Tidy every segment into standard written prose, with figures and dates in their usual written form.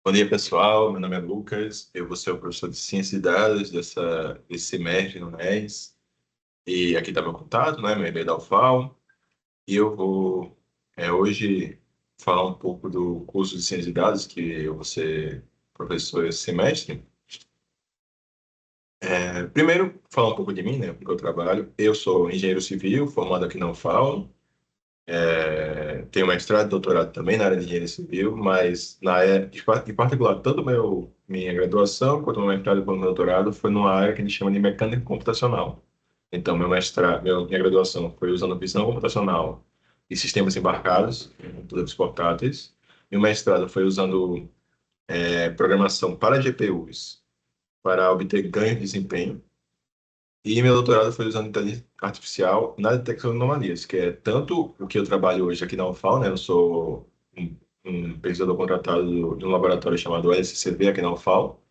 Bom dia, pessoal. Meu nome é Lucas. Eu vou ser o professor de Ciência de Dados desse semestre no NES. E aqui está meu contato, né? Meu e-mail da UFAL. E eu vou hoje falar um pouco do curso de Ciência de Dados, que eu vou ser professor esse semestre. Primeiro, falar um pouco de mim, né? Porque eu trabalho. Eu sou engenheiro civil, formado aqui na UFAL. Tenho mestrado e doutorado também na área de engenharia civil, mas em particular, tanto minha graduação quanto meu mestrado e meu doutorado foi numa área que a gente chama de mecânica computacional. Então, minha graduação foi usando visão computacional e sistemas embarcados, computadores portáteis, e o mestrado foi usando programação para GPUs para obter ganho de desempenho. E meu doutorado foi usando inteligência artificial na detecção de anomalias, que é tanto o que eu trabalho hoje aqui na UFAL, né? Eu sou um pesquisador contratado de um laboratório chamado LSCV aqui na UFAL,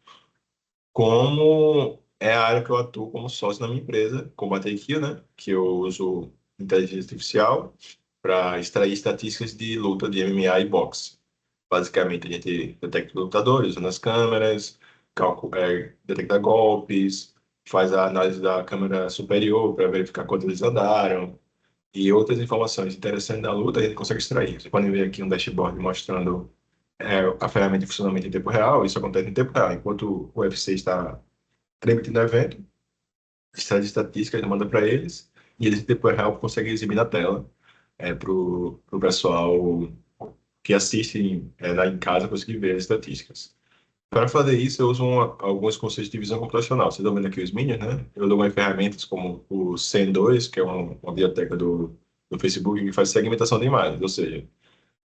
como é a área que eu atuo como sócio na minha empresa, Combate IQ, né? Que eu uso inteligência artificial para extrair estatísticas de luta de MMA e boxe. Basicamente, a gente detecta lutadores usando as câmeras, detecta golpes, faz a análise da câmera superior para verificar quanto eles andaram e outras informações interessantes da luta a gente consegue extrair. Vocês podem ver aqui um dashboard mostrando a ferramenta em funcionamento em tempo real. Isso acontece em tempo real. Enquanto o UFC está transmitindo o evento, extrai estatísticas, manda para eles e eles em tempo real conseguem exibir na tela para o pessoal que assistem lá em casa conseguir ver as estatísticas. Para fazer isso, eu uso alguns conceitos de visão computacional. Vocês estão vendo aqui os minions, né? Eu dou umas ferramentas como o Sen2, que é uma biblioteca do Facebook que faz segmentação de imagens, ou seja,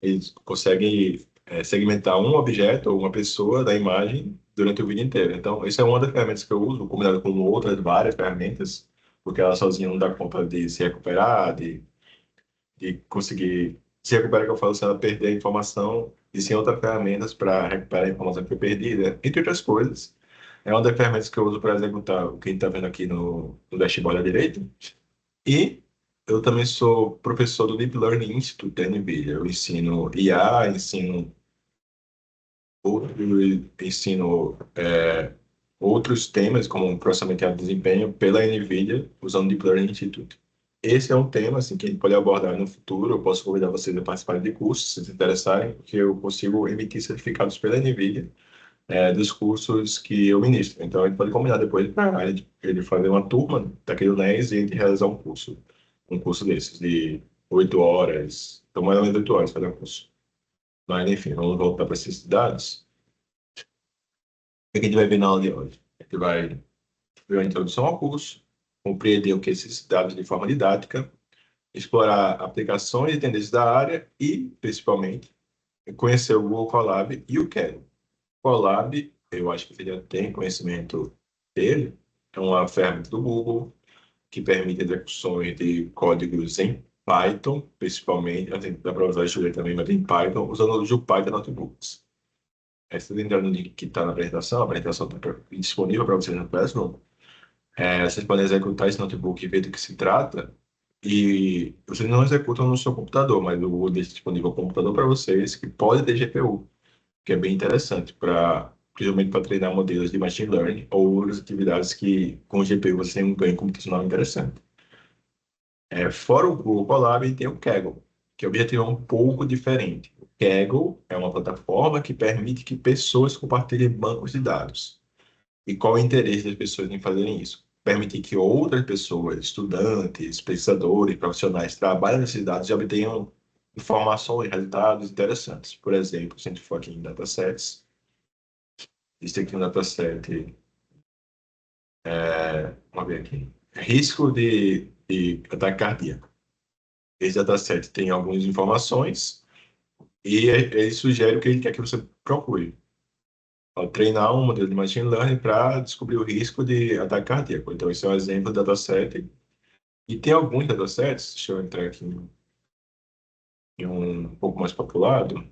eles conseguem segmentar um objeto ou uma pessoa da imagem durante o vídeo inteiro. Então, isso é uma das ferramentas que eu uso, combinado com outras várias ferramentas, porque ela sozinha não dá conta de se recuperar, de conseguir se recuperar, que eu falo, se ela perder a informação, e sem outras ferramentas para recuperar a informação que foi perdida, entre outras coisas. É uma das ferramentas que eu uso para executar o que a gente está vendo aqui no dashboard à direita. E eu também sou professor do Deep Learning Institute da NVIDIA. Eu ensino IA, ensino outros temas, como processamento de alto desempenho, pela NVIDIA, usando o Deep Learning Institute. Esse é um tema assim, que a gente pode abordar no futuro. Eu posso convidar vocês a participarem de cursos, se se interessarem, porque eu consigo emitir certificados pela NVIDIA dos cursos que eu ministro. Então, a gente pode combinar depois para ele fazer uma turma daquele NES e a gente realizar um curso desses, de 8 horas, então mais ou menos 8 horas para cada curso. Mas, enfim, vamos voltar para esses dados. O que a gente vai ver na aula de hoje? A gente vai ver a introdução ao curso, compreender o que é esses dados de forma didática, explorar aplicações e tendências da área e, principalmente, conhecer o Google Colab e o Kaggle. O Colab, eu acho que você já tem conhecimento dele, é uma ferramenta do Google que permite execuções de códigos em Python, principalmente, assim, dá para usar Julia também, mas em Python, usando o Jupyter Notebooks. Se você entrar no link que está na apresentação, a apresentação está disponível para vocês no Classroom. Vocês podem executar esse notebook e ver do que se trata. E vocês não executam no seu computador, mas o Google deixa disponível o computador para vocês que pode ter GPU, que é bem interessante, principalmente para treinar modelos de machine learning ou outras atividades que com GPU você tem um ganho computacional interessante. Fora o Google Colab, tem o Kaggle, que o objetivo é um pouco diferente. O Kaggle é uma plataforma que permite que pessoas compartilhem bancos de dados. E qual é o interesse das pessoas em fazerem isso? Permitir que outras pessoas, estudantes, pesquisadores, profissionais, trabalhem nesses dados e obtenham informações, resultados interessantes. Por exemplo, se a gente for aqui em datasets, existe aqui um dataset, vamos ver aqui, risco de ataque cardíaco. Esse dataset tem algumas informações e ele sugere o que ele quer que você procure. Ao treinar um modelo de machine learning para descobrir o risco de ataque cardíaco. Então, esse é um exemplo de dataset. E tem alguns datasets, deixa eu entrar aqui em um pouco mais populado.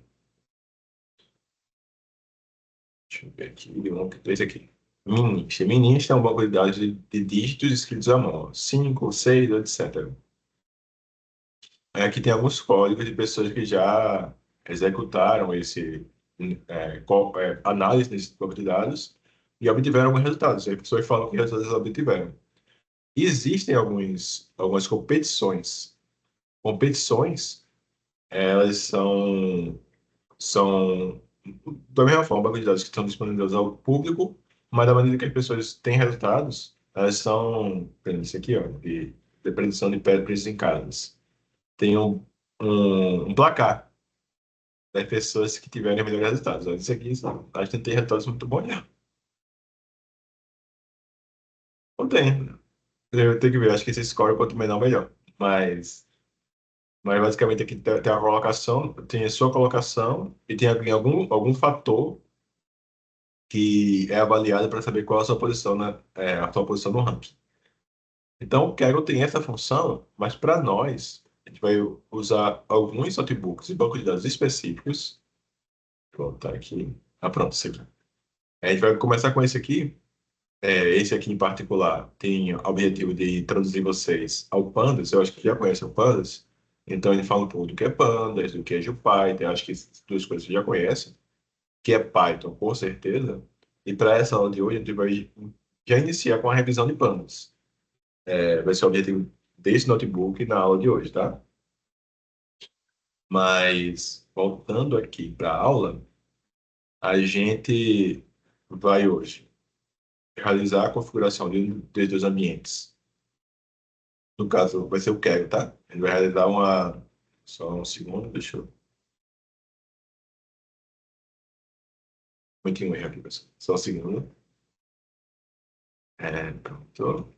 Deixa eu ver aqui, esse aqui. Minist. Minist é um banco de dados de dígitos escritos à mão, 5, 6, etc. Aqui tem alguns códigos de pessoas que já executaram análise desse banco de dados e obtiveram alguns resultados. As pessoas falam que resultados eles obtiveram. Existem algumas competições. Competições, elas são da mesma forma, bancos de dados que estão disponíveis ao público, mas da maneira que as pessoas têm resultados, elas são, tem isso aqui, ó, de predição de preços em casas. Tem um placar das pessoas que tiverem melhores resultados. Ó, isso aqui, acho que tem resultados muito bons, né? Não tem. Eu tenho que ver, acho que esse score, quanto menor, melhor. Mas basicamente aqui tem a colocação, tem a sua colocação e tem algum fator que é avaliado para saber qual é a sua posição, a sua posição no ranking. Então, o Kaggle tem essa função, mas para nós, a gente vai usar alguns notebooks e bancos de dados específicos. Vou botar aqui. Ah, pronto, esse aqui. A gente vai começar com esse aqui. Esse aqui em particular tem o objetivo de introduzir vocês ao Pandas. Eu acho que já conhecem o Pandas. Então, ele fala um pouco do que é Pandas, do que é JupyTor. Eu acho que essas duas coisas você já conhecem. Que é Python, com certeza. E para essa aula de hoje, a gente vai já iniciar com a revisão de Pandas. Vai ser o objetivo desse notebook na aula de hoje, tá? Mas, voltando aqui para a aula, a gente vai hoje realizar a configuração de dois ambientes. No caso, vai ser o Kaggle, tá? A gente vai realizar uma. Só um segundo, deixa eu. Cometi um erro aqui, pessoal. Só um segundo. Pronto.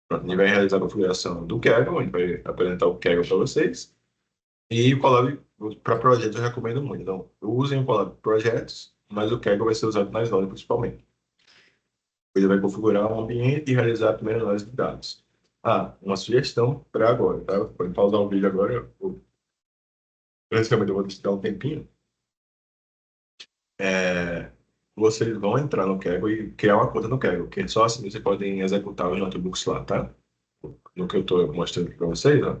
Pronto, a gente vai realizar a configuração do Kaggle, a gente vai apresentar o Kaggle para vocês. E o Colab, para projetos, eu recomendo muito. Então, usem o Colab para projetos, mas o Kaggle vai ser usado na Slide principalmente. Ele vai configurar um ambiente e realizar a primeira análise de dados. Ah, uma sugestão para agora, tá? Pode pausar o vídeo agora. Basicamente, eu vou te dar um tempinho. É, Vocês vão entrar no Kaggle e criar uma conta no Kaggle, que só assim vocês podem executar os notebooks lá, tá? No que eu estou mostrando aqui para vocês, ó.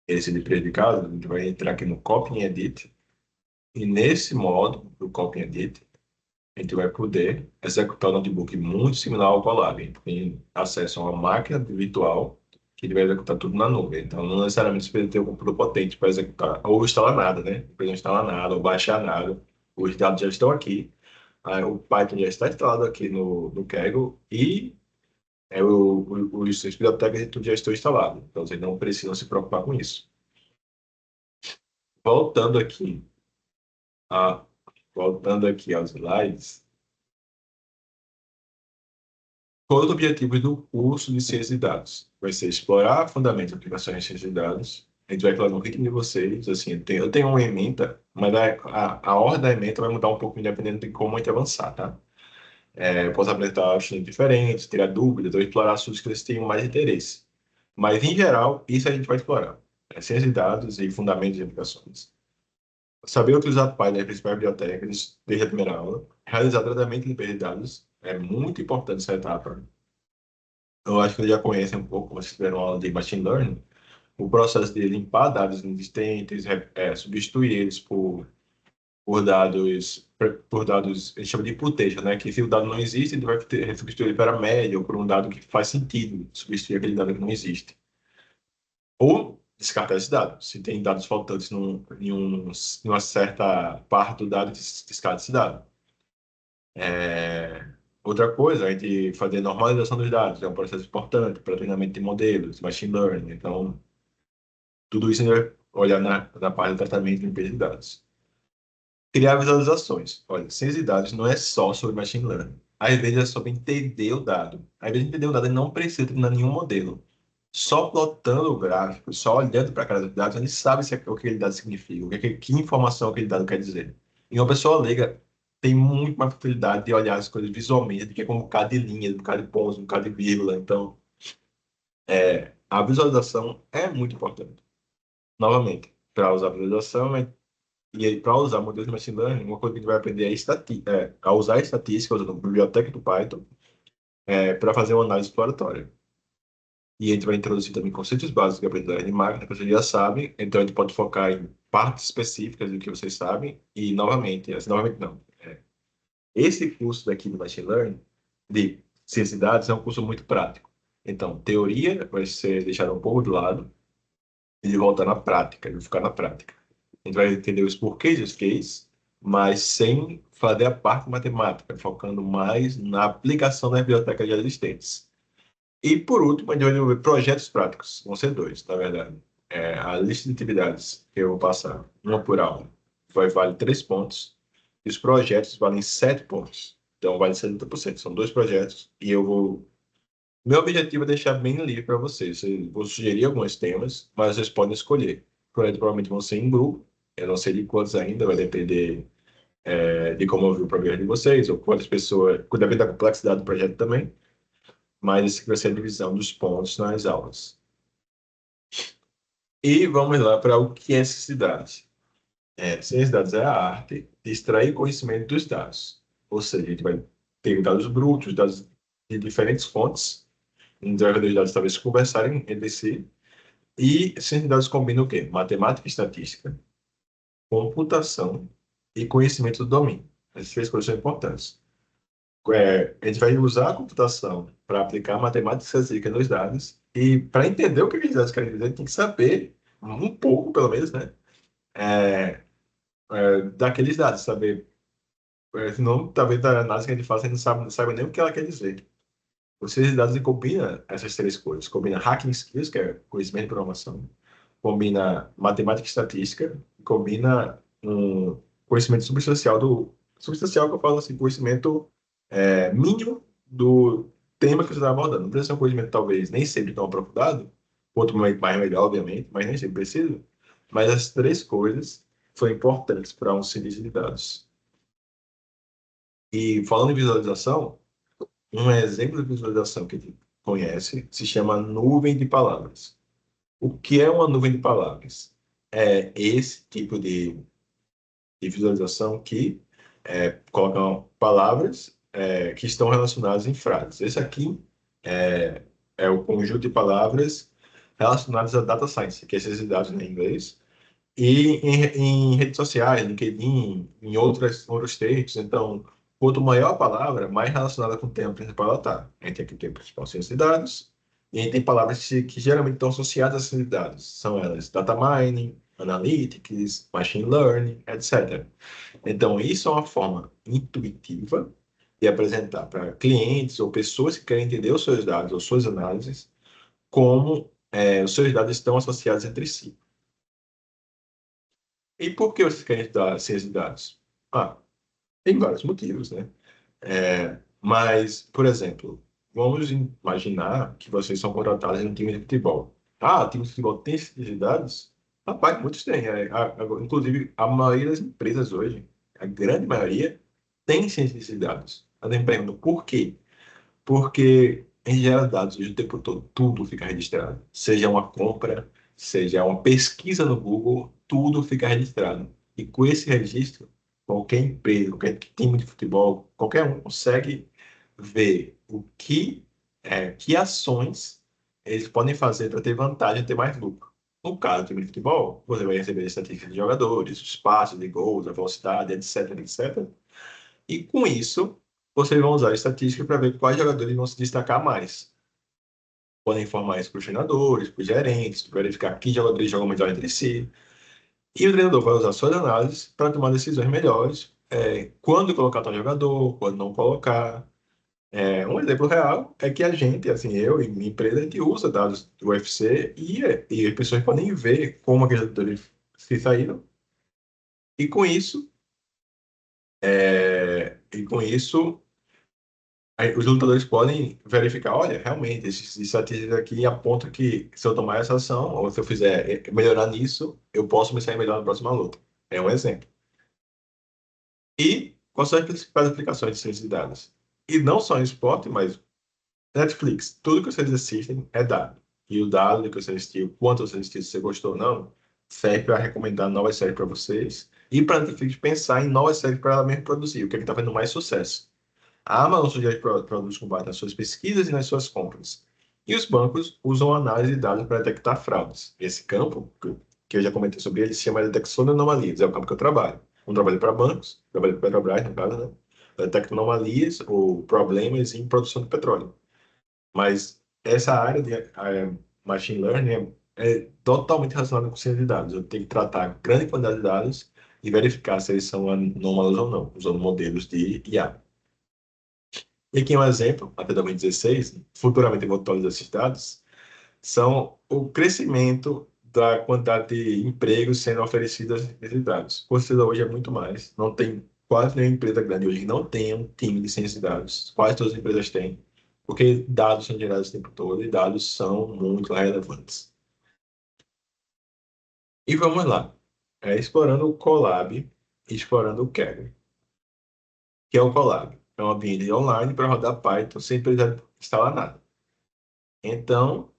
Esse de predicado, a gente vai entrar aqui no Copy and Edit. E nesse modo do Copy and Edit, a gente vai poder executar o notebook muito similar ao Colab. A gente tem acesso a uma máquina virtual que ele vai executar tudo na nuvem. Então, não necessariamente você precisa ter um computador potente para executar, ou instalar nada, né? Não precisa instalar nada, ou baixar nada. Os dados já estão aqui. O Python já está instalado aqui no Kaggle e os bibliotecas e tudo já estão instalados. Então, vocês não precisam se preocupar com isso. Voltando aqui, a, voltando aqui aos slides, qual os objetivos do curso de ciência de dados? Vai ser explorar fundamentos de aplicações de ciência de dados. A gente vai falar no ritmo de vocês. Assim, eu tenho uma ementa, mas a ordem da ementa vai mudar um pouco dependendo de como a gente avançar, tá? Eu posso apresentar opções diferentes, tirar dúvidas, ou explorar assuntos que eles tenham mais interesse. Mas, em geral, isso a gente vai explorar. Ciência de dados e fundamentos de aplicações. Saber utilizar Python nas principais bibliotecas desde a primeira aula. Realizar tratamento de limpeza de dados. É muito importante essa etapa. Eu acho que eles já conhecem um pouco, vocês tiveram aula de Machine Learning, o processo de limpar dados inexistentes, substituir eles por dados, a gente chama de putation, né? Que se o dado não existe, ele vai substituir ele para média ou por um dado que faz sentido substituir aquele dado que não existe. Ou descartar esse dado. Se tem dados faltantes em uma certa parte do dado, descarta esse dado. Outra coisa, a gente fazer normalização dos dados, é um processo importante para treinamento de modelos, machine learning. Então, tudo isso a gente vai olhar na parte do tratamento e limpeza de dados. Criar visualizações. Olha, ciência de dados não é só sobre machine learning. Às vezes é sobre entender o dado. Às vezes entender o dado ele não precisa treinar nenhum modelo. Só plotando o gráfico, só olhando para cada dado, a gente sabe o que aquele dado significa, que informação aquele dado quer dizer. E uma pessoa leiga tem muito mais facilidade de olhar as coisas visualmente do que com um bocado de linha, um bocado de pontos, um bocado de vírgula. Então, a visualização é muito importante. Novamente, para usar a visualização, e aí, para usar modelos de machine learning, uma coisa que a gente vai aprender a usar a estatística usando a biblioteca do Python para fazer uma análise exploratória. E a gente vai introduzir também conceitos básicos de aprendizagem de máquina, que vocês já sabem. Então, a gente pode focar em partes específicas do que vocês sabem. E, novamente, assim, novamente não. Esse curso daqui do Machine Learning, de ciência de dados, é um curso muito prático. Então, teoria vai ser deixada um pouco de lado e de voltar na prática, de ficar na prática. A gente vai entender os porquês dos cases, mas sem fazer a parte matemática, focando mais na aplicação das bibliotecas já existentes. E, por último, a gente vai desenvolver projetos práticos. Vão ser dois, na verdade. A lista de atividades que eu vou passar, uma por aula, vale 3 pontos. E os projetos valem 7 pontos. Então, vale 70%. São dois projetos. E eu vou. Meu objetivo é deixar bem livre para vocês. Eu vou sugerir alguns temas, mas vocês podem escolher. Projetos provavelmente vão ser em grupo. Eu não sei de quantos ainda, vai depender de como eu vi o programa de vocês, ou quantas pessoas. Depende da complexidade do projeto também. Mas esse vai ser a divisão dos pontos nas aulas. E vamos lá para o que é ciência de dados. Ciência de dados é a arte de extrair conhecimento dos dados. Ou seja, a gente vai ter dados brutos, dados de diferentes fontes, então os dados talvez conversarem entre si. E ciência de dados combina o quê? Matemática e estatística, computação e conhecimento do domínio. Essas três coisas são importantes. A gente vai usar a computação para aplicar matemática e estatística nos dados, e para entender o que aqueles dados querem dizer, a gente tem que saber um pouco, pelo menos, né? É, daqueles dados, saber. Senão, talvez a análise que a gente faz, a gente não sabe nem o que ela quer dizer. O ciência de dados combina essas três coisas. Combina hacking skills, que é conhecimento de programação, combina matemática e estatística, combina um conhecimento substancial substancial que eu falo assim, conhecimento mínimo do tema que você está abordando. Não precisa ser um conhecimento talvez nem sempre tão aprofundado, quanto mais melhor, obviamente, mas nem sempre precisa. Mas as três coisas são importantes para um cientista de dados. E falando em visualização, um exemplo de visualização que a gente conhece se chama nuvem de palavras. O que é uma nuvem de palavras? É esse tipo de visualização que colocam palavras que estão relacionadas em frases. Esse aqui é, é o conjunto de palavras relacionadas a data science, que é esses dados em inglês, e em redes sociais, LinkedIn, em outros textos. Então, quanto maior a palavra, mais relacionada com o tema principal ela está. A gente tem aqui o tema principal, ciência de dados, e a gente tem palavras que geralmente estão associadas a ciência de dados. São elas data mining, analytics, machine learning, etc. Então, isso é uma forma intuitiva de apresentar para clientes ou pessoas que querem entender os seus dados ou suas análises, como os seus dados estão associados entre si. E por que vocês querem estudar ciência de dados? Ah, tem vários motivos, né? Mas, por exemplo, vamos imaginar que vocês são contratados em um time de futebol. Ah, time de futebol tem ciência de dados? Rapaz, muitos têm. Inclusive, a maioria das empresas hoje, a grande maioria, tem ciência de dados. Eu me pergunto por quê? Porque em gera dados hoje o tempo todo, tudo fica registrado. Seja uma compra, seja uma pesquisa no Google, tudo fica registrado. E com esse registro, qualquer empresa, qualquer time de futebol, qualquer um consegue ver que ações eles podem fazer para ter vantagem, ter mais lucro. No caso do time de futebol, você vai receber estatísticas de jogadores, os passos de gols, a velocidade, etc, etc. E com isso, vocês vão usar a estatística para ver quais jogadores vão se destacar mais. Podem informar isso para os treinadores, para os gerentes, para verificar que jogadores jogam melhor entre si. E o treinador vai usar suas análises para tomar decisões melhores, quando colocar tal jogador, quando não colocar. Um exemplo real é que a gente, assim, eu e minha empresa, a gente usa dados do UFC e as pessoas podem ver como aqueles jogadores se saíram. E com isso, e com isso aí os lutadores podem verificar, olha, realmente, esses estatísticas aqui apontam que se eu tomar essa ação, ou se eu fizer melhorar nisso, eu posso me sair melhor na próxima luta. É um exemplo. E quais são as principais aplicações de ciência de dados? E não só em esporte, mas Netflix, tudo que vocês assistem é dado. E o dado que você assistiu, quanto você assistiu, se você gostou ou não, serve para recomendar novas séries para vocês e para a Netflix pensar em novas séries para ela mesmo produzir, o que é que está fazendo mais sucesso. A Amazon sugere produtos com base nas suas pesquisas e nas suas compras. E os bancos usam análise de dados para detectar fraudes. Esse campo, que eu já comentei sobre ele, se chama detecção de anomalias. É o campo que eu trabalho. Eu trabalho para bancos, trabalho para Petrobras, no caso, né? Eu detecto anomalias ou problemas em produção de petróleo. Mas essa área de machine learning é totalmente relacionada com ciência de dados. Eu tenho que tratar grande quantidade de dados e verificar se eles são anômalos ou não, usando modelos de IA. E aqui um exemplo, até 2016, futuramente eu vou atualizar esses dados, são o crescimento da quantidade de empregos sendo oferecidos às ciências de dados. Considerado hoje é muito mais. Não tem quase nenhuma empresa grande hoje que não tenha um time de ciência de dados. Quase todas as empresas têm, porque dados são gerados o tempo todo e dados são muito relevantes. E vamos lá. Explorando o Colab e explorando o Kaggle. Que é o Colab? É um ambiente online para rodar Python sem precisar instalar nada. Então,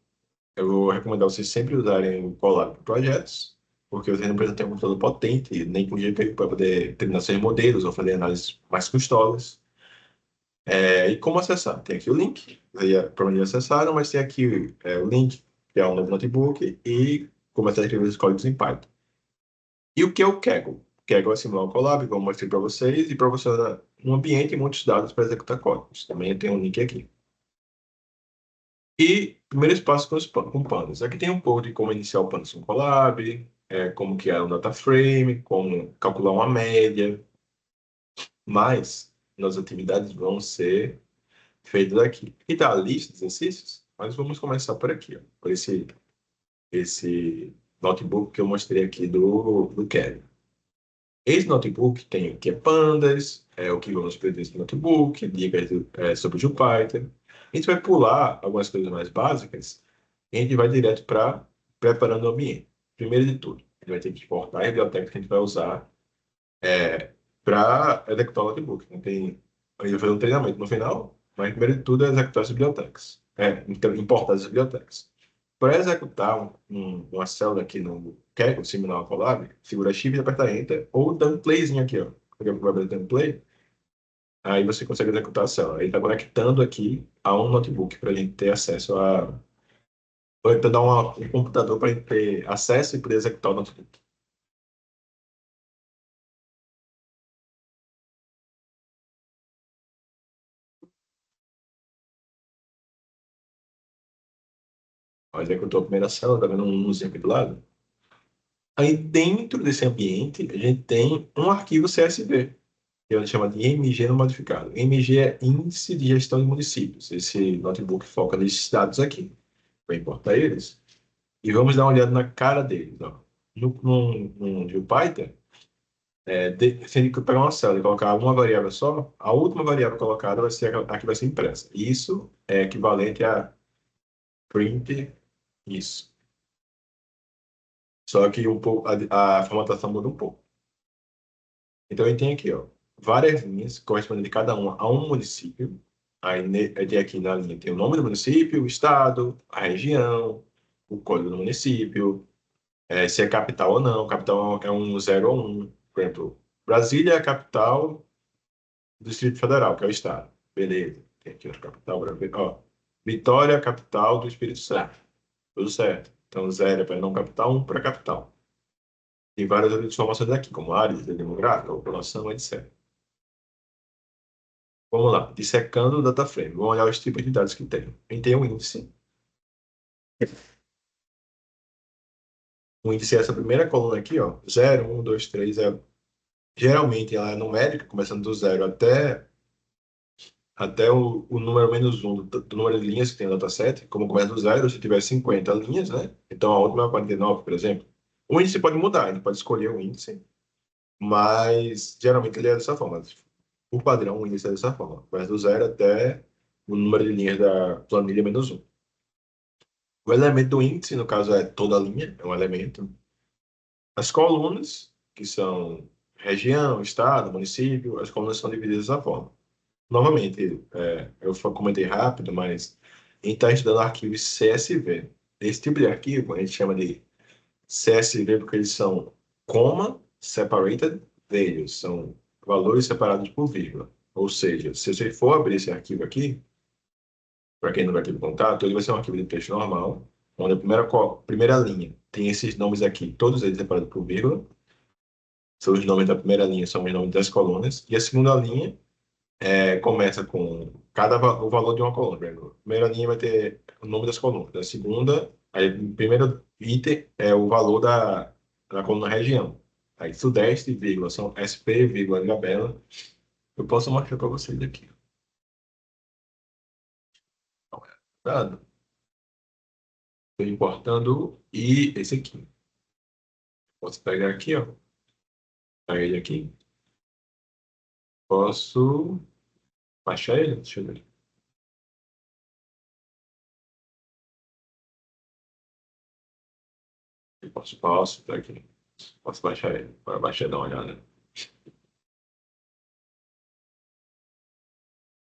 eu vou recomendar vocês sempre usarem o Colab para projetos, porque vocês não precisam ter um computador potente, nem com GPU para poder treinar seus modelos ou fazer análises mais custosas. E como acessar? Tem aqui o link, para onde acessaram, mas tem aqui o link, que é o novo notebook, e começar a escrever os códigos em Python. E o que é o Kaggle? Kaggle é simular o Colab, como eu mostrei para vocês, e para você um ambiente e muitos dados para executar códigos. Também tem um link aqui. E primeiro passo com pandas. Aqui tem um pouco de como iniciar o Pandas com Colab, como criar um data frame, como calcular uma média, mas as atividades vão ser feitas aqui. E tá a lista de exercícios, mas vamos começar por aqui, ó, por esse notebook que eu mostrei aqui do Kevin. Esse notebook tem o que é pandas, o que vamos aprender nesse notebook, dicas sobre o Jupyter. A gente vai pular algumas coisas mais básicas e a gente vai direto para preparando o ambiente. Primeiro de tudo, a gente vai ter que exportar a biblioteca que a gente vai usar para executar o notebook. Não tem, a gente vai fazer um treinamento no final, mas primeiro de tudo é executar as bibliotecas. Então, importar as bibliotecas. Para executar uma célula aqui no Kaggle, similar ao Colab, segura Shift e aperta Enter, ou dá um playzinho aqui, ó. Vai dar um play, aí você consegue executar a célula. Aí está conectando aqui a um notebook para a gente ter acesso a. Ou então dar um computador para a gente ter acesso e poder executar o notebook. Ó, executou a primeira célula, tá vendo um númerozinho aqui do lado? Aí dentro desse ambiente, a gente tem um arquivo CSV, que a gente chama de MG não modificado. MG é Índice de Gestão de Municípios. Esse notebook foca nesses dados aqui. Vai importar eles. E vamos dar uma olhada na cara deles. Ó. No Jupyter, se ele pegar uma célula e colocar uma variável só, a última variável colocada vai ser a que vai ser impressa. Isso é equivalente a print isso. Só que a formatação muda um pouco. Então, ele tem aqui, ó, várias linhas correspondendo de cada uma a um município. Aí, tem aqui na linha tem o nome do município, o estado, a região, o código do município, se é capital ou não. Capital é um 0 ou 1. Por exemplo, Brasília é a capital do Distrito Federal, que é o estado. Beleza. Tem aqui a capital, ó. Vitória, é a capital do Espírito Santo. Tudo certo. Então, 0 é para não capital, 1 para capital. Tem várias outras informações aqui, como áreas demográfica, população, etc. Vamos lá, dissecando o data frame. Vamos olhar os tipos de dados que tem. A gente tem um índice. O índice é essa primeira coluna aqui, ó. 0, 1, 2, 3. Geralmente ela é numérica, começando do zero até o número menos um do número de linhas que tem no dataset. Como começa do zero, se tiver 50 linhas, né? Então a última é 49, por exemplo. O índice pode mudar, a gente pode escolher o índice, mas geralmente ele é dessa forma. O padrão, o índice é dessa forma. Começa do zero até o número de linhas da planilha menos um. O elemento do índice, no caso, é toda a linha, é um elemento. As colunas, que são região, estado, município, as colunas são divididas dessa forma. Novamente, eu comentei rápido, mas a gente está estudando arquivos CSV. Esse tipo de arquivo a gente chama de CSV porque eles são comma separated values, são valores separados por vírgula. Ou seja, se você for abrir esse arquivo aqui, para quem não vai ter contato, ele vai ser um arquivo de texto normal, onde a primeira linha tem esses nomes aqui, todos eles separados por vírgula, são os nomes da primeira linha, são os nomes das colunas, e a segunda linha começa com o valor de uma coluna. Por exemplo, a primeira linha vai ter o nome das colunas, a segunda, aí o primeiro item é o valor da coluna região. Aí Sudeste, vírgula, são SP, vírgula, Ilhabela. Eu posso mostrar para vocês aqui. Tá? Estou importando e esse aqui. Posso pegar aqui, ó. Pegar ele aqui. Posso baixar ele? Deixa eu ver. Posso, tá aqui. Posso baixar ele. Para baixar e dar uma olhada.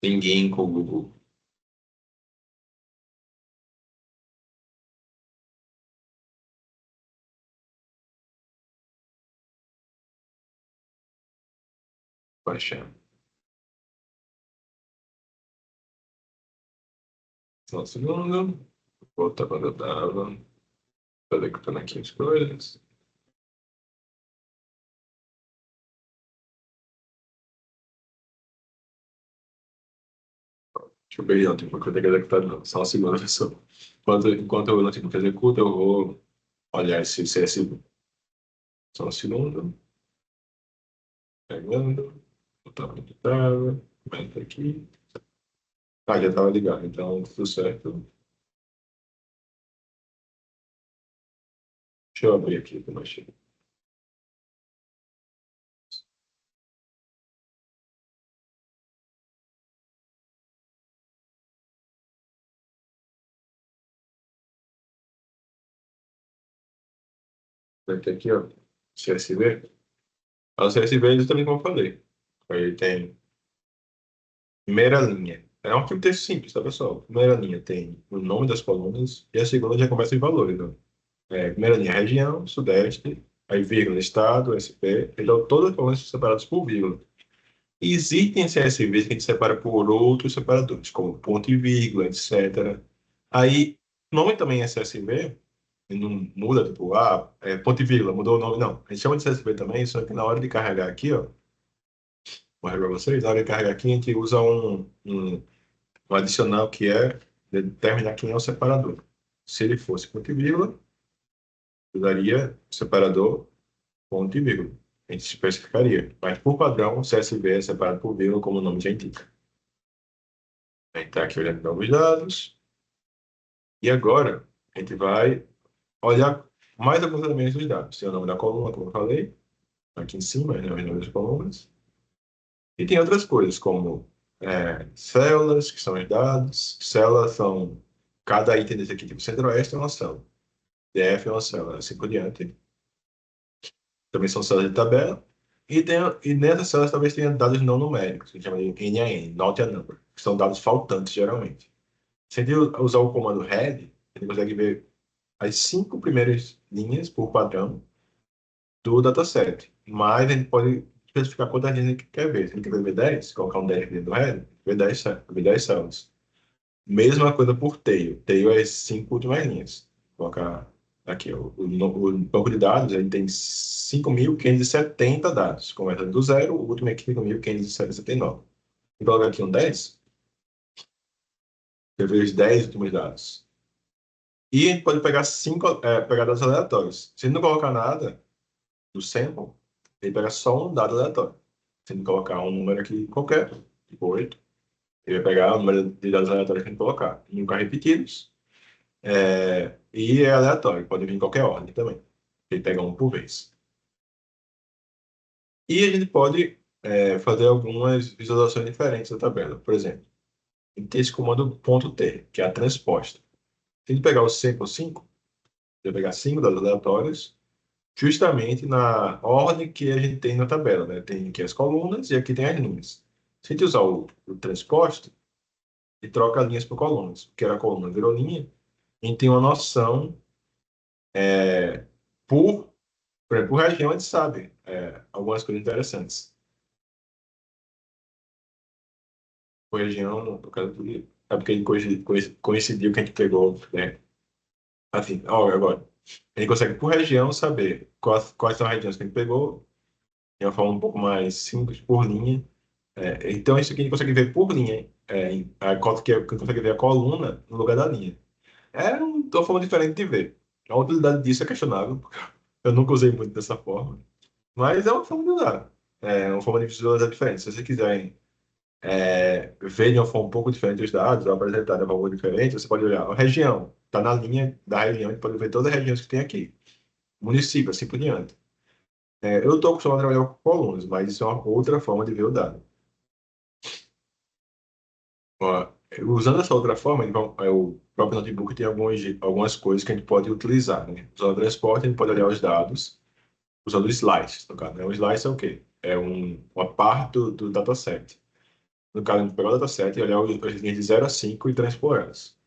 Ninguém com o Google. Baixando. Só um segundo. Voltar quando eu tava. Tô executando aqui as coisas. Deixa eu ver, não tem uma coisa que executar, não. Só um segundo, pessoal. Enquanto eu não tenho que executa, eu vou olhar esse CSV. Só um segundo. Pegando. Botar onde estava. Aumenta aqui. Ah, já estava ligado, então tudo certo. Deixa eu abrir aqui para nós. Vai ter aqui, ó, CSV. O CSV é justamente como eu falei. Aí tem primeira linha. É um arquivo de texto simples, tá, pessoal? Primeira linha tem o nome das colunas e a segunda já começa em valores, né? Primeira linha, região, sudeste, aí vírgula, estado, SP. Então, todas as colunas são separadas por vírgula. E existem CSVs que a gente separa por outros separadores, como ponto e vírgula, etc. Aí, o nome também é CSV, e não muda, tipo, ponto e vírgula, mudou o nome, não. A gente chama de CSV também, só que na hora de carregar aqui, ó, vou mostrar para vocês, na hora de carregar aqui, a gente usa um adicional que é determinar quem é o separador. Se ele fosse ponto e vírgula, eu daria separador ponto e vírgula. A gente especificaria. Mas, por padrão, o CSV é separado por vírgula, como o nome já indica. A gente está aqui olhando novos dados. E agora, a gente vai olhar mais alguns elementos dos dados. Tem o nome da coluna, como eu falei, aqui em cima, né, os nomes das colunas. E tem outras coisas, como células, que são os dados. Células são... Cada item desse aqui, tipo centro-oeste, é uma célula. DF é uma célula, assim por diante. Também são células de tabela. E nessas células talvez tenha dados não numéricos, que a gente chama de NaN, Not a Number, que são dados faltantes, geralmente. Se a gente usar o comando head, a gente consegue ver as 5 primeiras linhas por padrão do dataset. Mas a gente pode especificar quantas linhas a gente quer ver. Se a gente quer ver 10, colocar um 10 dentro do head, ver 10 células. Mesma coisa por tail. Tail é as 5 últimas linhas. Vou colocar aqui, ó, o banco de dados, ele tem 5.570 dados. Começa do zero, o último é 5.579. Vou colocar aqui um 10, eu vejo os 10 últimos dados. E a gente pode pegar pegar dados aleatórios. Se ele não colocar nada do sample, ele pega só um dado aleatório. Se ele colocar um número aqui qualquer, tipo 8, ele vai pegar o número de dados aleatórios que a gente colocar. Nunca repetidos. E é aleatório, pode vir em qualquer ordem também. Ele pega um por vez. E a gente pode fazer algumas visualizações diferentes da tabela. Por exemplo, a gente tem esse comando .t, que é a transposta. Se a gente pegar o sample 5, vai pegar 5 dados aleatórios, justamente na ordem que a gente tem na tabela, né? Tem aqui as colunas e aqui tem as linhas. Se a gente usar o transposto, ele troca linhas por colunas, porque era coluna virou linha, a gente tem uma noção por exemplo, por região a gente sabe algumas coisas interessantes. Por região, no caso É porque ele coincidiu que a gente pegou, né? Assim, ó, agora, a gente consegue por região saber quais são as regiões que a gente pegou, de uma forma um pouco mais simples, por linha. Então, isso aqui a gente consegue ver por linha, a cota que consegue ver a coluna no lugar da linha. É uma forma diferente de ver. A utilidade disso é questionável, porque eu nunca usei muito dessa forma, mas é uma forma de usar. É uma forma de visualizar diferente. Se vocês quiserem ver de uma forma um pouco diferente os dados, ou apresentar de uma forma diferente, você pode olhar a região. Está na linha da região, a gente pode ver todas as regiões que tem aqui. Município, assim por diante. Eu estou acostumado a trabalhar com colunas, mas isso é uma outra forma de ver o dado. Ó, usando essa outra forma, o próprio notebook tem algumas coisas que a gente pode utilizar, né? Usando o transporte, a gente pode olhar os dados usando slices, no caso, né? Um slice é o quê? É uma parte do dataset. No caso, a gente pegar o dataset e olhar as linhas de 0 a 5 e transpor elas.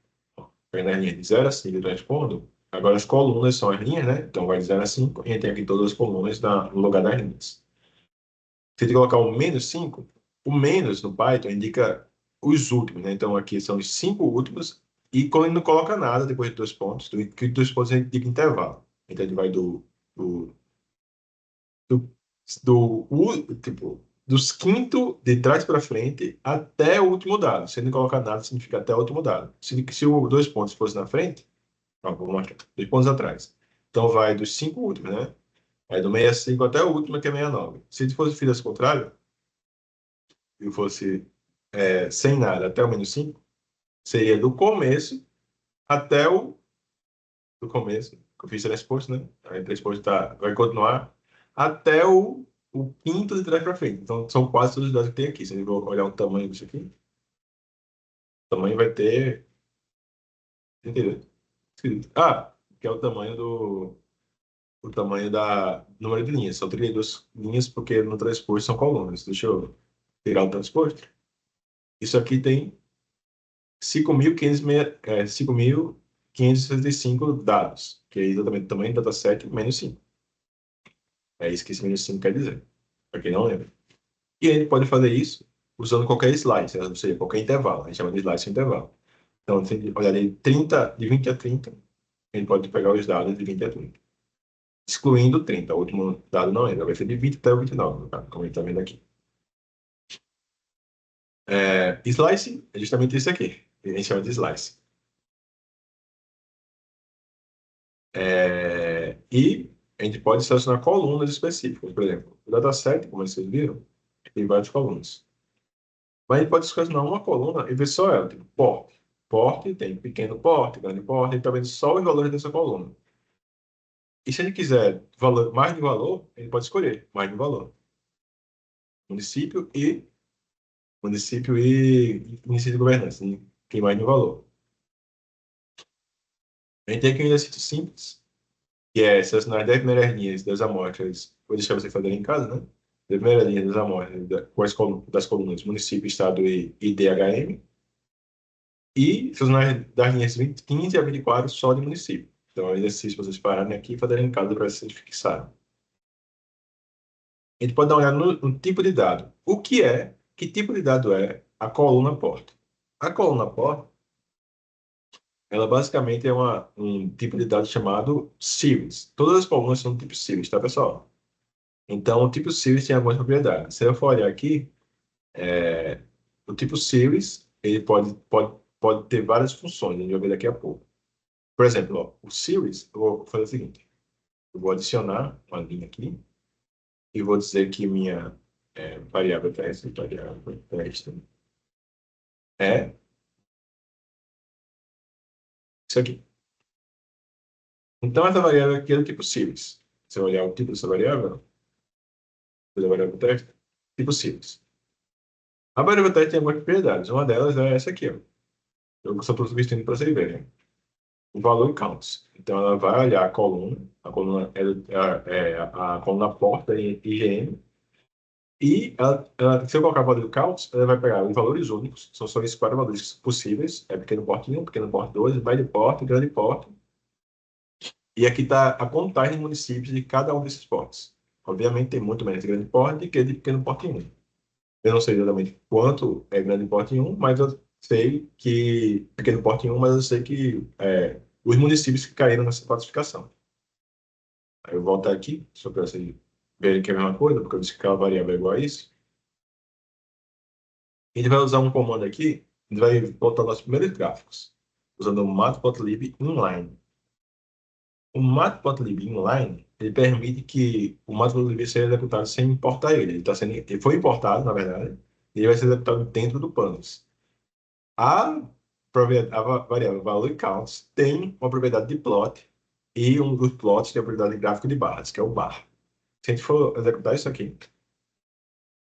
Pegando as linhas de 0 a 5 e transpondo, agora as colunas são as linhas, né? Então vai de 0 a 5 e a gente tem aqui todas as colunas no lugar das linhas. Se a gente colocar o menos 5, o menos no Python indica os últimos, né? Então aqui são os 5 últimos, e quando ele não coloca nada depois de dois pontos, que dois pontos a gente indica intervalo. Então ele vai do, do, tipo, dos quinto de trás para frente até o último dado. Se ele não colocar nada, significa até o último dado. Se o dois pontos fosse na frente, ó, vou mostrar, dois pontos atrás. Então vai dos 5 últimos, né? Vai do 65 até o último, que é 69. Se fosse fizesse o contrário, e fosse sem nada até o menos 5, seria do começo até do começo, que eu fiz transposto, né? Aí transposto vai continuar até o quinto de trás para frente. Então, são quase todos os dados que tem aqui. Se a gente for olhar o tamanho disso aqui, o tamanho vai ter. Entendeu? Escrito. Que é o tamanho da número de linhas. São 32 linhas, porque no transposto são colunas. Deixa eu tirar o transposto. Isso aqui tem 5.565 dados, que é exatamente o tamanho do dataset menos 5. É isso que esse menos 5 quer dizer, para quem não lembra. E a gente pode fazer isso usando qualquer slice, né? Ou seja, qualquer intervalo. A gente chama de slice intervalo. Então, se a gente olhar de 20 a 30, a gente pode pegar os dados de 20 a 30. Excluindo 30. O último dado não entra. Vai ser de 20 até o 29, no caso, como a gente está vendo aqui. Slice é justamente isso aqui. A gente chama de slice. E a gente pode selecionar colunas específicas. Por exemplo, o dataset, como vocês viram, tem várias colunas. Mas a gente pode selecionar uma coluna e ver só ela, tipo porte. Porte tem pequeno porte, grande porte, a gente está vendo só os valores dessa coluna. E se a gente quiser mais de valor, a gente pode escolher mais de valor. Município e município de governança, né? Tem mais de valor. A gente tem aqui um exercício simples, que é selecionar as 10 primeiras linhas das amostras. Vou deixar você fazer em casa, né? Da primeira linha das amostras das colunas município, estado e DHM. E selecionar das linhas 15 a 24 só de município. Então, é um exercício para vocês pararem aqui e fazerem em casa para vocês fixarem. A gente pode dar uma olhada no tipo de dado. Que tipo de dado é a coluna porta? A coluna porta, ela basicamente é um tipo de dado chamado series. Todas as colunas são do tipo series, tá, pessoal? Então, o tipo series tem algumas propriedades. Se eu for olhar aqui, o tipo series, ele pode ter várias funções, a gente vai ver daqui a pouco. Por exemplo, ó, o series, eu vou fazer o seguinte, eu vou adicionar uma linha aqui e vou dizer que minha variável teste é isso aqui. Então, essa variável aqui é do tipo series. Se eu olhar o tipo dessa variável teste, tipo series. A variável teste tem algumas propriedades. Uma delas é essa aqui, ó. Eu só estou substituindo para vocês verem. O valor counts. Então, ela vai olhar a coluna a coluna porta em IgM, e se eu colocar o valor counts, ela vai pegar os valores únicos, são só esses quatro valores possíveis, pequeno porte 1, pequeno porte 2, médio porte, grande porte, e aqui está a contagem de municípios de cada um desses portes. Obviamente, tem muito menos de grande porte do que de pequeno porte 1. Eu não sei exatamente quanto é grande porte 1, mas sei que pequeno porte em um, mas eu sei que os municípios que caíram nessa classificação. Aí eu volto aqui, só para vocês verem que é a mesma coisa, porque eu disse que aquela variável é igual a isso. A gente vai usar um comando aqui, a gente vai botar nossos primeiros gráficos, usando o matplotlib inline. O matplotlib inline, ele permite que o matplotlib seja executado sem importar ele. Ele foi importado, na verdade, e ele vai ser executado dentro do Pandas. A variável value counts tem uma propriedade de plot e um dos plots tem a propriedade de gráfico de barras, que é o bar. Se a gente for executar isso aqui,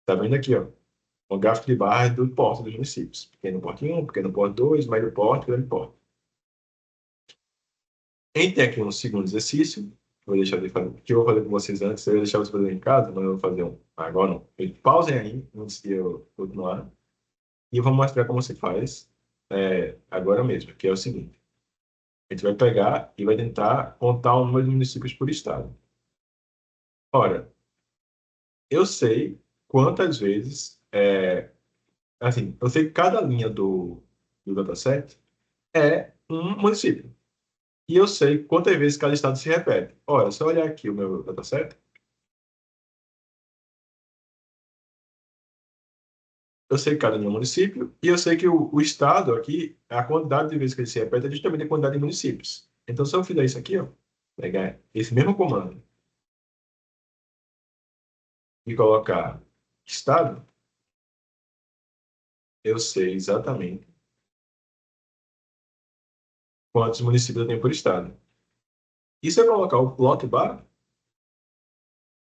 tá vendo aqui, ó, o gráfico de barras do porte dos municípios. Pequeno porte 1, pequeno porte 2, médio porte, grande porte. A gente tem aqui um segundo exercício, vou deixar de fazer, que eu vou fazer com vocês antes, eu ia deixar vocês fazerem em casa, mas eu vou fazer um agora não. Pausem aí, antes de eu continuar, e eu vou mostrar como você faz agora mesmo, que é o seguinte. A gente vai pegar e vai tentar contar o número de municípios por estado. Ora, eu sei quantas vezes, assim, eu sei que cada linha do dataset é um município. E eu sei quantas vezes cada estado se repete. Ora, se eu olhar aqui o meu dataset, eu sei cada linha é um município e eu sei que o estado aqui, a quantidade de vezes que ele se repete é justamente a quantidade de municípios. Então, se eu fizer isso aqui, ó, pegar esse mesmo comando e colocar estado, eu sei exatamente quantos municípios eu tenho por estado. E se eu colocar o plot bar,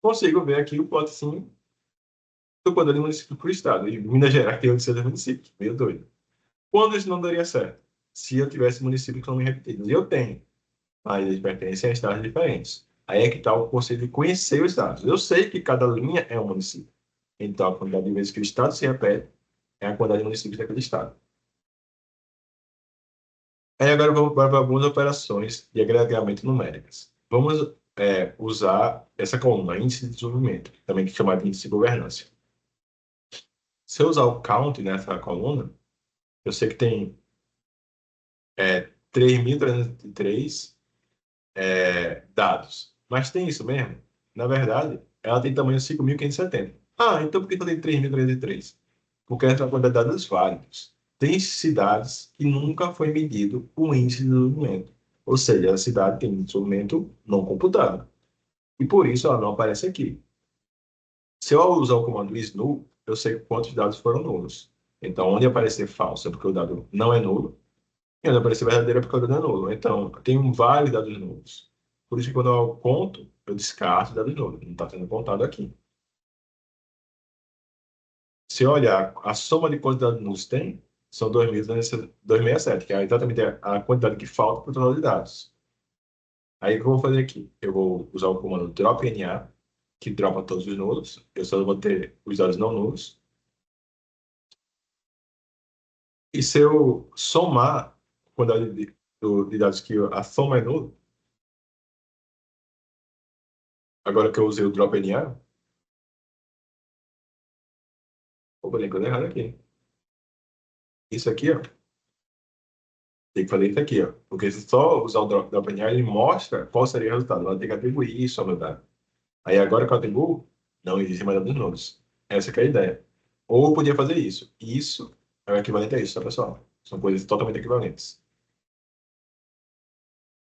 consigo ver aqui o plot sim do quadro de município por estado. E Minas Gerais tem 800 municípios, meio doido. Quando isso não daria certo? Se eu tivesse municípios que não me repetidos. E eu tenho, mas eles pertencem a estados diferentes. Aí é que está o conceito de conhecer os estados. Eu sei que cada linha é um município. Então, a quantidade de vezes que o estado se repete é a quantidade de municípios daquele estado. Aí agora eu vou para algumas operações de agregamento numéricas. Vamos usar essa coluna, índice de desenvolvimento, também chamada de índice de governança. Se eu usar o count nessa coluna, eu sei que tem 3.303 dados. Mas tem isso mesmo? Na verdade, ela tem tamanho 5.570. Ah, então por que ela tem 3.303? Porque essa é a quantidade de dados válidos. Tem cidades que nunca foi medido o índice de desenvolvimento. Ou seja, a cidade tem desenvolvimento não computado. E por isso ela não aparece aqui. Se eu usar o comando isNull, eu sei quantos dados foram nulos. Então, onde aparecer falso é porque o dado não é nulo, e onde aparecer verdadeiro é porque o dado é nulo. Então, eu tenho vários dados nulos. Por isso que quando eu conto, eu descarto dados nulos. Não está sendo contado aqui. Se eu olhar a soma de quantos dados nulos tem, são 2.267, que é exatamente a quantidade que falta para o total de dados. Aí o que eu vou fazer aqui? Eu vou usar o comando dropNA, que dropa todos os nulos. Eu só vou ter os dados não nulos. E se eu somar a quantidade de dados que a soma é nula, agora que eu usei o dropNA, opa, tem coisa errada aqui. Isso aqui, ó, tem que fazer isso aqui, ó. Porque se só usar o dropNA, ele mostra qual seria o resultado. Ela tem que atribuir isso ao meu dado. Aí agora que eu atribuo, não existe mais dados nulos. Essa que é a ideia. Ou eu podia fazer isso. Isso é o equivalente a isso, tá, pessoal? São coisas totalmente equivalentes.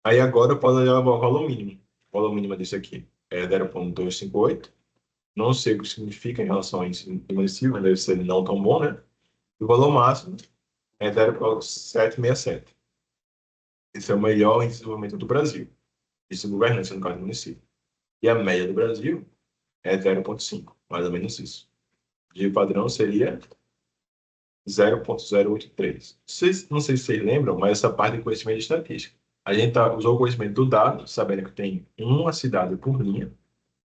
Aí agora eu posso olhar o valor mínimo. O valor mínimo disso aqui é 0,258. Não sei o que significa em relação a índice de município, mas deve ser não tão bom, né? E o valor máximo é 0,767. Esse é o melhor índice de desenvolvimento do Brasil. Isso é governança, no caso do município. E a média do Brasil é 0,5, mais ou menos isso. De padrão seria 0,083. Não sei se vocês lembram, mas essa parte de conhecimento de estatística. A gente usou o conhecimento do dado, sabendo que tem uma cidade por linha.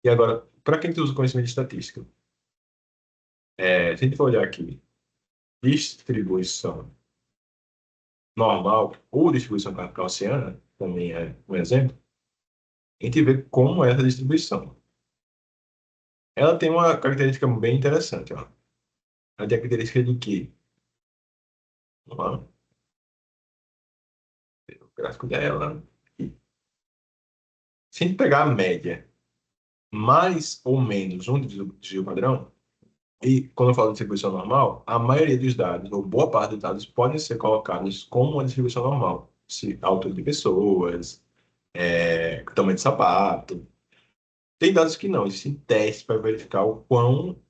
E agora, para quem usa o conhecimento de estatística? Se a gente for olhar aqui, distribuição normal ou distribuição gaussiana, também é um exemplo, a gente vê como é essa distribuição. Ela tem uma característica bem interessante. Ó. Ela tem a característica de que Vamos lá. O gráfico dela. Se a gente pegar a média mais ou menos um desvio padrão, e quando eu falo de distribuição normal, a maioria dos dados, ou boa parte dos dados, podem ser colocados como uma distribuição normal. Se, altura de pessoas, tamanho de sapato. Tem dados que não, existem testes para verificar o quão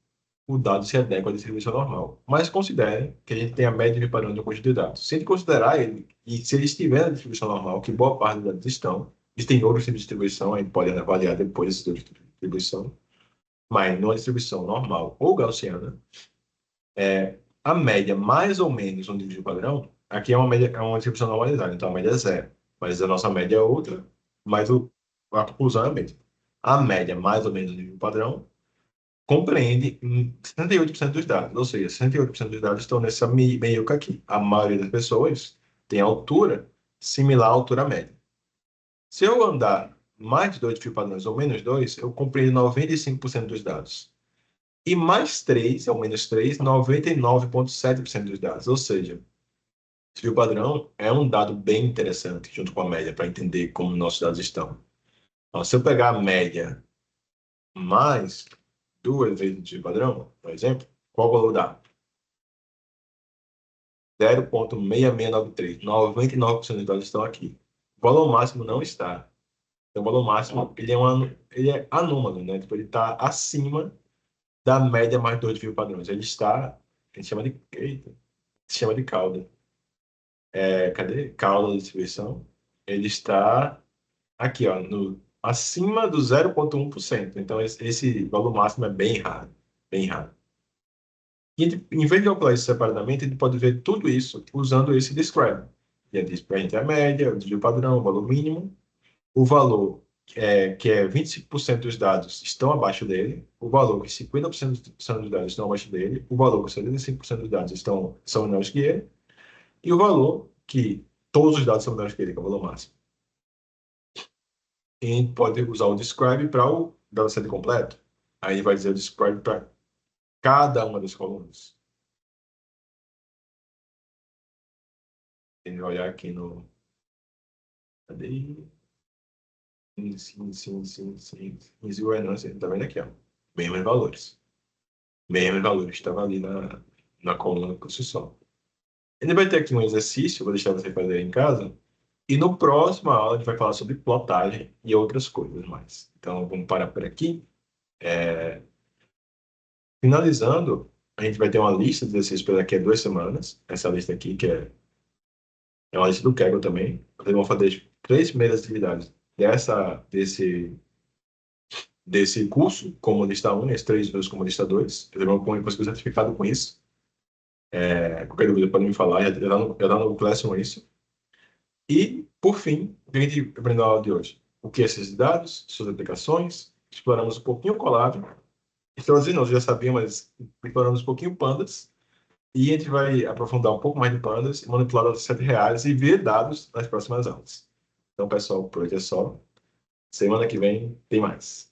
o dado se adequa à distribuição normal. Mas considere que a gente tem a média de padrão de um conjunto de dados. Se a gente considerar ele, e se ele estiver na distribuição normal, que boa parte dos dados estão, existem outros tipos de distribuição, a gente pode avaliar depois esses outros tipos de distribuição, mas numa distribuição normal ou gaussiana, a média mais ou menos um dígito padrão, aqui é uma média, é uma distribuição normalizada, então a média é zero, mas a nossa média é outra, mas a conclusão é a mesma. A média mais ou menos um dígito padrão compreende 68% dos dados, ou seja, 68% dos dados estão nessa meiuca aqui. A maioria das pessoas tem altura similar à altura média. Se eu andar mais de 2 padrões ou menos 2, eu compreendo 95% dos dados. E mais 3, ou menos 3, 99,7% dos dados. Ou seja, desvio padrão é um dado bem interessante junto com a média para entender como nossos dados estão. Então, se eu pegar a média mais duas vezes o desvio padrão, por exemplo, qual o valor dá? 0,6693. 99% dos dados estão aqui. O valor máximo não está. Então, o valor máximo ele é anômalo, né? Tipo, ele está acima da média mais dois desvio padrões. Ele está, a gente chama de, eita, se chama de cauda. Cadê? Cauda da distribuição. Ele está aqui, ó, acima do 0,1%. Então, esse valor máximo é bem raro. Bem raro. E em vez de calcular isso separadamente, a gente pode ver tudo isso usando esse describe. Que diz para a gente a média, o desvio padrão, o valor mínimo, o valor que é 25% dos dados estão abaixo dele, o valor que 50% dos dados estão abaixo dele, o valor que 75% dos dados são menores que ele, e o valor que todos os dados são menores que ele, que é o valor máximo. E a gente pode usar o describe para o dataset completo. Aí vai dizer o describe para cada uma das colunas. Ele vai olhar aqui no. Cadê? Sim. Easy Renance, tá vendo aqui, ó. Mesmos valores. Mesmos valores. Estava ali na coluna por si só. Ele vai ter aqui um exercício, vou deixar você fazer em casa. E no próximo aula a gente vai falar sobre plotagem e outras coisas mais. Então vamos parar por aqui. Finalizando, a gente vai ter uma lista de exercícios para daqui a 2 semanas. Essa lista aqui, que é uma lista do Kaggle também. Vocês vão fazer as 3 primeiras atividades desse curso como lista 1 e as 3 como lista 2. Vocês vão conseguir o certificado com isso. Qualquer dúvida pode me falar, já tá no Classroom isso. E, por fim, o que a gente aprendeu na aula de hoje? O que é ciência de dados, suas aplicações, exploramos um pouquinho o Colab. Então, não, já sabia, mas exploramos um pouquinho Pandas. E a gente vai aprofundar um pouco mais de Pandas, manipular dados 7 reais e ver dados nas próximas aulas. Então, pessoal, por hoje é só. Semana que vem tem mais.